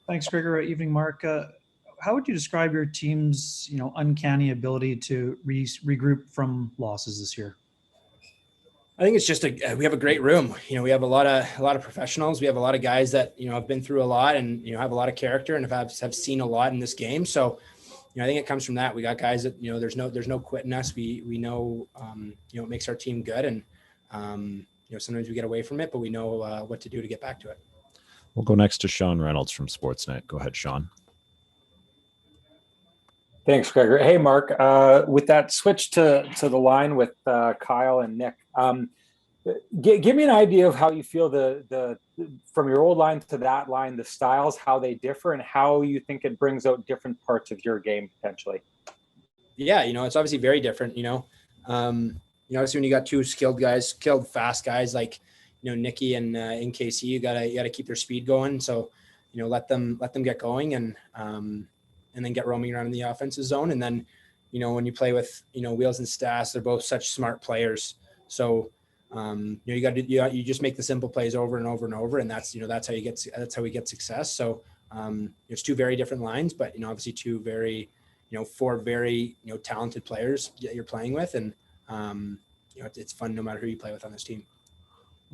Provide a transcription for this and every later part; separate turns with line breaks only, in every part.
Thanks, Gregor. Evening, Mark. How would you describe your team's, uncanny ability to regroup from losses this year?
I think it's just we have a great room. We have a lot of professionals. We have a lot of guys that have been through a lot and have a lot of character and have seen a lot in this game. So, I think it comes from that. We got guys that there's no quitting us. We know it makes our team good, and sometimes we get away from it, but we know what to do to get back to it.
We'll go next to Sean Reynolds from Sportsnet. Go ahead, Sean.
Thanks, Gregor. Hey, Mark. With that switch to the line with Kyle and Nick, give me an idea of how you feel the from your old line to that line, the styles, how they differ, and how you think it brings out different parts of your game potentially.
Yeah, it's obviously very different. Obviously when you got two skilled fast guys like Nicky and KC, you gotta keep their speed going. So let them get going and then get roaming around in the offensive zone. And then when you play with Wheels and Stas, they're both such smart players. So you just make the simple plays over and over and over, and that's how we get success. So there's two very different lines, but obviously two very four very talented players that you're playing with, and it's fun no matter who you play with on this team.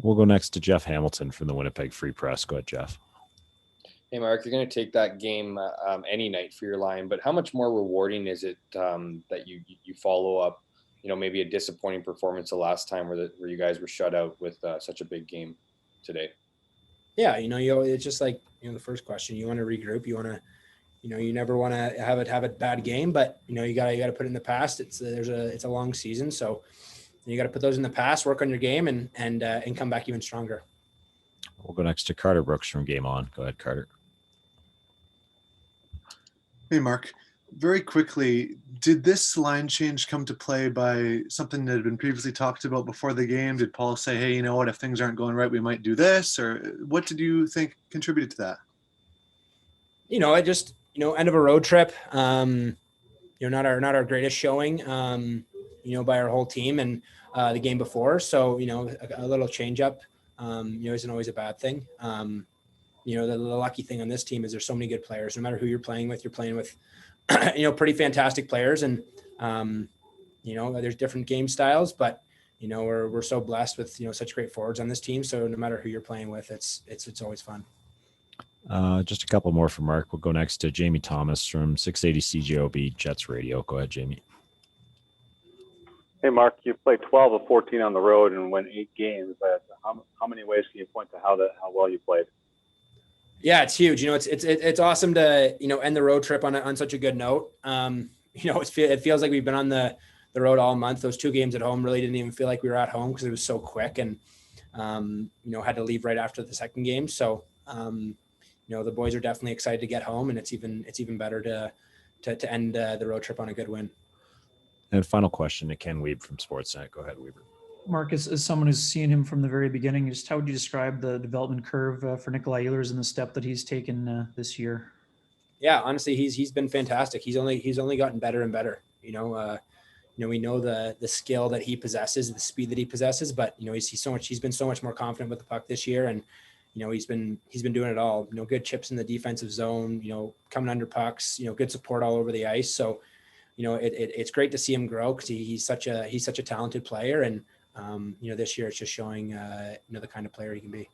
We'll go next to Jeff Hamilton from the Winnipeg Free Press. Go ahead, Jeff.
Hey, Mark, you're going to take that game any night for your line, but how much more rewarding is it that you follow up, maybe a disappointing performance the last time where you guys were shut out with such a big game today?
Yeah, it's just like the first question. You want to regroup. You want to, you never want to have a bad game, but you gotta put it in the past. It's a long season, so you got to put those in the past, work on your game, and come back even stronger.
We'll go next to Carter Brooks from Game On. Go ahead, Carter.
Hey, Mark. Very quickly, did this line change come to play by something that had been previously talked about before the game? Did Paul say, hey, if things aren't going right, we might do this? Or what did you think contributed to that?
I just, end of a road trip, not our greatest showing, by our whole team and the game before. So, a little change up, isn't always a bad thing. The lucky thing on this team is there's so many good players. No matter who you're playing with, pretty fantastic players. And, there's different game styles, but, we're so blessed with, such great forwards on this team. So no matter who you're playing with, it's always fun.
Just a couple more from Mark. We'll go next to Jamie Thomas from 680 CJOB Jets Radio. Go ahead, Jamie.
Hey, Mark, you played 12 of 14 on the road and won 8 games. But how many ways can you point to how well you played?
Yeah, it's huge. It's awesome to end the road trip on such a good note. It feels like we've been on the road all month. Those 2 games at home really didn't even feel like we were at home because it was so quick, and had to leave right after the second game. So the boys are definitely excited to get home, and it's even better to end the road trip on a good win.
And final question to Ken Weeb from Sportsnet. Go ahead, Weaver.
Marcus, as someone who's seen him from the very beginning, just how would you describe the development curve for Nikolai Ehlers and the step that he's taken this year?
Yeah, honestly, he's been fantastic. He's only gotten better and better. We know the skill that he possesses, the speed that he possesses, but he's been so much more confident with the puck this year, and he's been doing it all. Good chips in the defensive zone, coming under pucks, good support all over the ice. So, it's great to see him grow because he's such a talented player, and this year it's just showing the kind of player he can be.